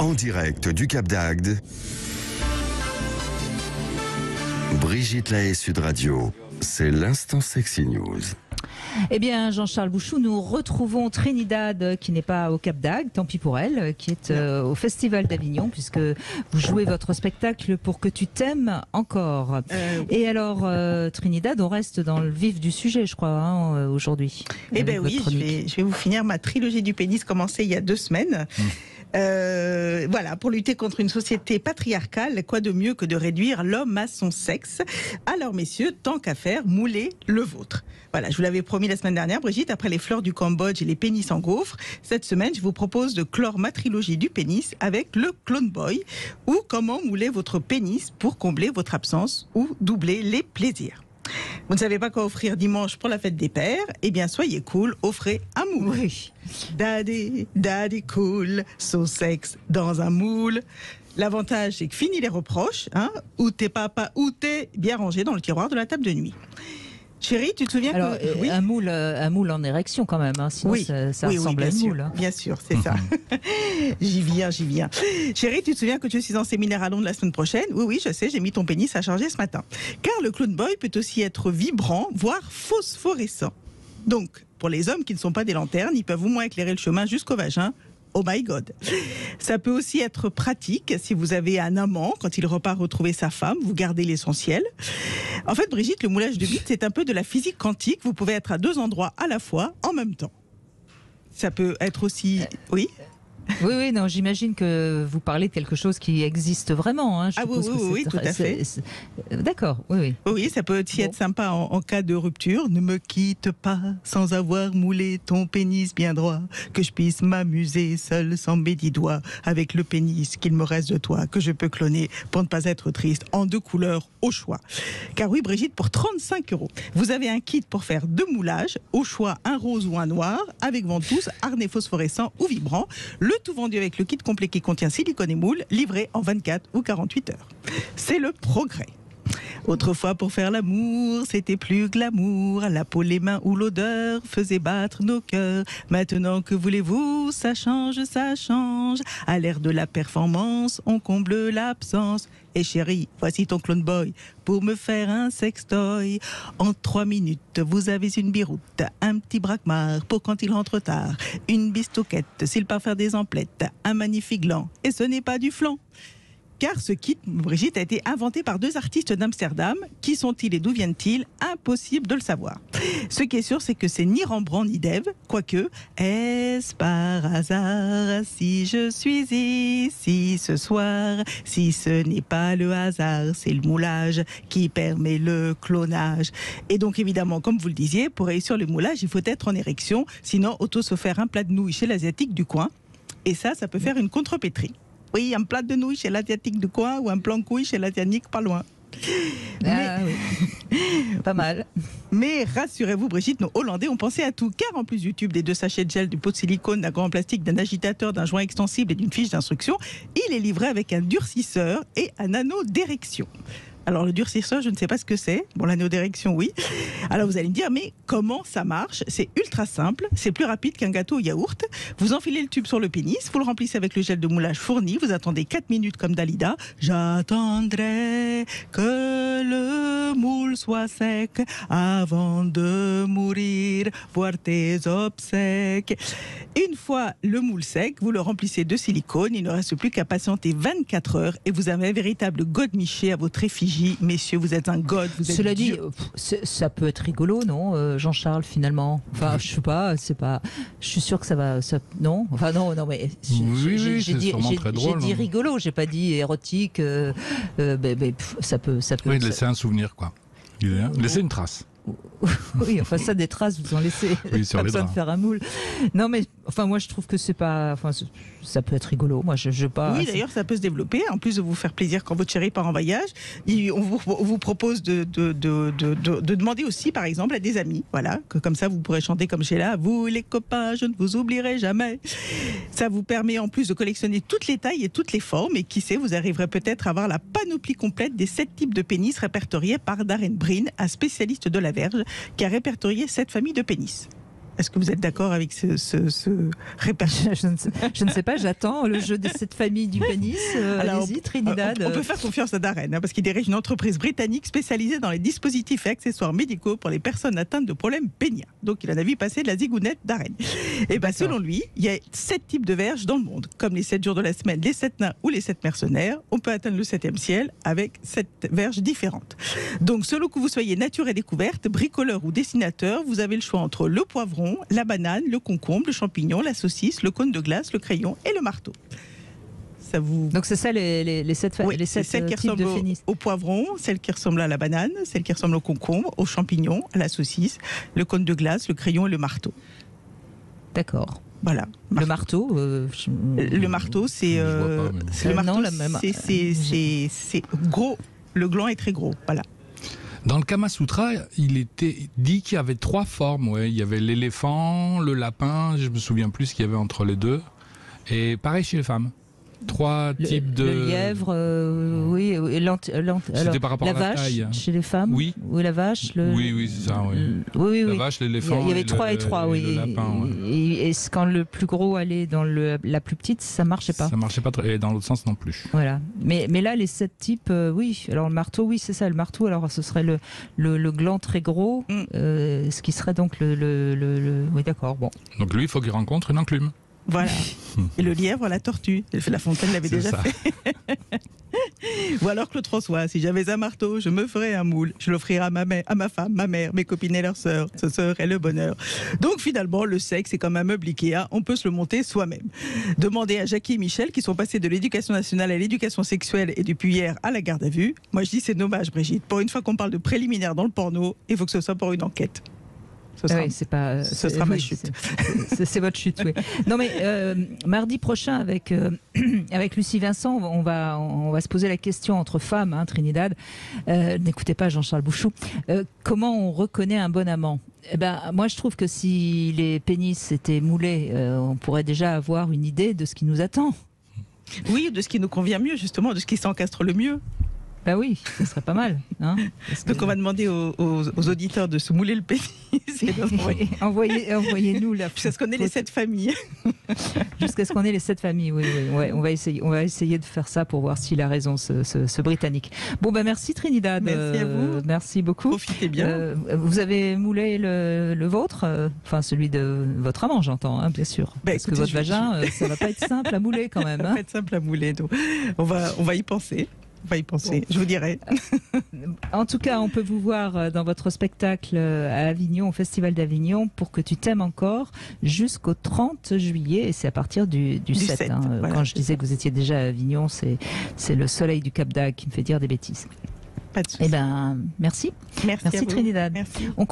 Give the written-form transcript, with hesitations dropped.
En direct du Cap d'Agde, Brigitte Lahaie, Sud Radio. C'est l'instant Sexy News. Eh bien, Jean-Charles Bouchou, nous retrouvons Trinidad, qui n'est pas au Cap d'Agde, tant pis pour elle, qui est au Festival d'Avignon, puisque vous jouez votre spectacle Pour que tu t'aimes encore. Et alors, Trinidad, on reste dans le vif du sujet, je crois, aujourd'hui. Eh bien oui, je vais vous finir ma trilogie du pénis commencée il y a 2 semaines. Voilà, pour lutter contre une société patriarcale, quoi de mieux que de réduire l'homme à son sexe? Alors messieurs, tant qu'à faire, moulez le vôtre. Voilà, je vous l'avais promis la semaine dernière, Brigitte, après les fleurs du Cambodge et les pénis en gaufre, cette semaine, je vous propose de clore ma trilogie du pénis avec le Clone Boy, ou comment mouler votre pénis pour combler votre absence ou doubler les plaisirs. Vous ne savez pas quoi offrir dimanche pour la fête des pères? Eh bien, soyez cool, offrez un moule. Oui. Daddy, daddy cool, so sexe dans un moule. L'avantage, c'est que fini les reproches, ou t'es papa, ou t'es bien rangé dans le tiroir de la table de nuit. Chérie, tu te souviens alors, que... Oui. un moule en érection quand même, sinon oui. ça ressemble à un moule. Bien sûr, c'est ça. J'y viens. Chérie, tu te souviens que je suis en séminaire à Londres la semaine prochaine? Oui, je sais, j'ai mis ton pénis à charger ce matin. Car le Clone Boy peut aussi être vibrant, voire phosphorescent. Donc, pour les hommes qui ne sont pas des lanternes, ils peuvent au moins éclairer le chemin jusqu'au vagin. Oh my God. Ça peut aussi être pratique si vous avez un amant, quand il repart retrouver sa femme, vous gardez l'essentiel. En fait, Brigitte, le moulage de bite, c'est un peu de la physique quantique. Vous pouvez être à 2 endroits à la fois, en même temps. Ça peut être aussi... Oui. Oui, non, j'imagine que vous parlez de quelque chose qui existe vraiment. Oui, tout à fait. D'accord, oui. Oui, ça peut aussi être sympa en cas de rupture. Ne me quitte pas sans avoir moulé ton pénis bien droit, que je puisse m'amuser seul sans mes 10 doigts, avec le pénis qu'il me reste de toi, que je peux cloner pour ne pas être triste, en 2 couleurs au choix. Car oui, Brigitte, pour 35 €, vous avez un kit pour faire 2 moulages, au choix un rose ou un noir, avec ventouse, harnais phosphorescent ou vibrant. Le tout vendu avec le kit complet qui contient silicone et moule, livré en 24 ou 48 heures. C'est le progrès. Autrefois, pour faire l'amour, c'était plus glamour. La peau, les mains ou l'odeur faisaient battre nos cœurs. Maintenant, que voulez-vous? Ça change. À l'ère de la performance, on comble l'absence. Et chérie, voici ton Clone Boy pour me faire un sextoy. En 3 minutes, vous avez une biroute, un petit braquemar pour quand il rentre tard, une bistouquette s'il part faire des emplettes, un magnifique gland. Et ce n'est pas du flan. Car ce kit, Brigitte, a été inventé par 2 artistes d'Amsterdam. Qui sont-ils et d'où viennent-ils? Impossible de le savoir. Ce qui est sûr, c'est que c'est ni Rembrandt ni Dèvres, quoique, est-ce par hasard si je suis ici ce soir? Si ce n'est pas le hasard, c'est le moulage qui permet le clonage. Et donc, évidemment, comme vous le disiez, pour réussir le moulage, il faut être en érection. Sinon, auto se faire un plat de nouilles chez l'asiatique du coin. Et ça peut faire une contrepétrie. Oui, un plat de nouilles chez l'asiatique du coin ou un plan de couilles chez l'asiatique pas loin. Oui. Pas mal. Mais rassurez-vous, Brigitte, nos Hollandais ont pensé à tout, car en plus du tube, des 2 sachets de gel, du pot de silicone, d'un gant en plastique, d'un agitateur, d'un joint extensible et d'une fiche d'instruction, il est livré avec un durcisseur et un anneau d'érection. Alors le durcisseur, je ne sais pas ce que c'est. Bon, l'anneau d'érection, oui. Alors vous allez me dire, mais comment ça marche? C'est ultra simple, c'est plus rapide qu'un gâteau au yaourt. Vous enfilez le tube sur le pénis, vous le remplissez avec le gel de moulage fourni, vous attendez 4 minutes comme Dalida. J'attendrai que le moule soit sec avant de mourir, voir tes obsèques. Une fois le moule sec, vous le remplissez de silicone, il ne reste plus qu'à patienter 24 heures et vous avez un véritable godemiché à votre effigie. Messieurs, vous êtes un god. Cela dit, ça peut être rigolo, non, Jean-Charles, finalement? Enfin, je sais pas, c'est pas. Je suis sûr que ça va. Non, enfin non, mais. J'ai dit rigolo, j'ai pas dit érotique. Ça peut. Oui, laisser un souvenir, quoi. Laisser une trace. Oui, enfin ça, des traces, vous en laissez. Oui, sur pas les besoin bras. de faire un moule. Non, mais enfin moi je trouve que c'est pas. Enfin, ça peut être rigolo. Moi, je pas. Oui, d'ailleurs, ça peut se développer. En plus de vous faire plaisir quand votre chérie part en voyage, on vous propose de demander aussi, par exemple, à des amis. Voilà, que comme ça, vous pourrez chanter comme Sheila. Vous, les copains, je ne vous oublierai jamais. Ça vous permet en plus de collectionner toutes les tailles et toutes les formes. Et qui sait, vous arriverez peut-être à avoir la panoplie complète des 7 types de pénis répertoriés par Darren Breen, un spécialiste de la verge, qui a répertorié 7 familles de pénis. Est-ce que vous êtes d'accord avec ce répertoire? Je ne sais pas, j'attends le jeu de cette famille du pénis. Allez-y, Trinidad. On peut faire confiance à Darren, parce qu'il dirige une entreprise britannique spécialisée dans les dispositifs et accessoires médicaux pour les personnes atteintes de problèmes péniens. Donc il en a vu passer de la zigounette Darren. Et bien selon lui, il y a 7 types de verges dans le monde. Comme les 7 jours de la semaine, les 7 nains ou les 7 mercenaires, on peut atteindre le 7e ciel avec 7 verges différentes. Donc selon que vous soyez nature et découverte, bricoleur ou dessinateur, vous avez le choix entre le poivron, la banane, le concombre, le champignon, la saucisse, le cône de glace, le crayon et le marteau. Ça vous... Donc c'est ça les 7 Oui, les sept celle qui types ressemble de pénis. au poivron, celle qui ressemble à la banane, celle qui ressemble au concombre, au champignon, à la saucisse, le cône de glace, le crayon et le marteau. D'accord. Voilà. Le marteau. Le marteau, c'est le marteau, non, la même. c'est gros. Le gland est très gros. Voilà. Dans le Kama Sutra, il était dit qu'il y avait 3 formes. Ouais. Il y avait l'éléphant, le lapin, je me souviens plus ce qu'il y avait entre les deux. Et pareil chez les femmes. 3 types de... Le lièvre, oui. C'était par rapport la à la vache taille. chez les femmes. Oui. Ou la vache. Oui, c'est ça. Oui. La vache, l'éléphant. Il y avait 3 et 3, oui. Le lapin, et quand le plus gros allait dans la plus petite, ça marchait pas. Ça marchait pas très... Et dans l'autre sens non plus. Voilà. Mais là, les 7 types, oui. Alors le marteau, oui, c'est ça. Le marteau, alors ce serait le gland très gros, ce qui serait donc le... Oui, d'accord. Bon. Donc lui, il faut qu'il rencontre une enclume. Voilà. Et le lièvre, la tortue. La Fontaine l'avait déjà fait. Ou alors Claude François, si j'avais un marteau, je me ferais un moule. Je l'offrirais à ma femme, ma mère, mes copines et leurs sœurs. Ce serait le bonheur. Donc finalement, le sexe est comme un meuble Ikea, on peut se le monter soi-même. Demandez à Jackie et Michel qui sont passés de l'éducation nationale à l'éducation sexuelle et depuis hier à la garde à vue. Moi je dis c'est dommage Brigitte. Pour une fois qu'on parle de préliminaire dans le porno, il faut que ce soit pour une enquête. Ce sera ma chute. C'est votre chute, oui. Non mais mardi prochain avec Lucie Vincent, on va se poser la question entre femmes, Trinidad. N'écoutez pas Jean-Charles Bouchou. Comment on reconnaît un bon amant? Moi je trouve que si les pénis étaient moulés, on pourrait déjà avoir une idée de ce qui nous attend. Oui, de ce qui nous convient mieux, justement, de ce qui s'encastre le mieux. Ben oui, ce serait pas mal. Donc on va demander aux auditeurs de se mouler le pénis. Envoyez-nous la... Jusqu'à ce qu'on ait les 7 familles. Jusqu'à ce qu'on ait les 7 familles, oui. Ouais, on va essayer de faire ça pour voir s'il a raison, ce Britannique. Bon, merci Trinidad. Merci à vous. Merci beaucoup. Profitez bien. Vous avez moulé le vôtre, enfin celui de votre amant, j'entends, bien sûr. Parce que votre vagin, ça va pas être simple à mouler quand même. Ça va pas être simple à mouler. Donc on va y penser. On va y penser, je vous dirai. En tout cas, on peut vous voir dans votre spectacle à Avignon, au Festival d'Avignon, pour que tu t'aimes encore, jusqu'au 30 juillet, et c'est à partir du 7. Voilà. Quand je disais que vous étiez déjà à Avignon, c'est le soleil du Cap d'Agde qui me fait dire des bêtises. Pas de souci. Merci. Merci Trinidad. Merci.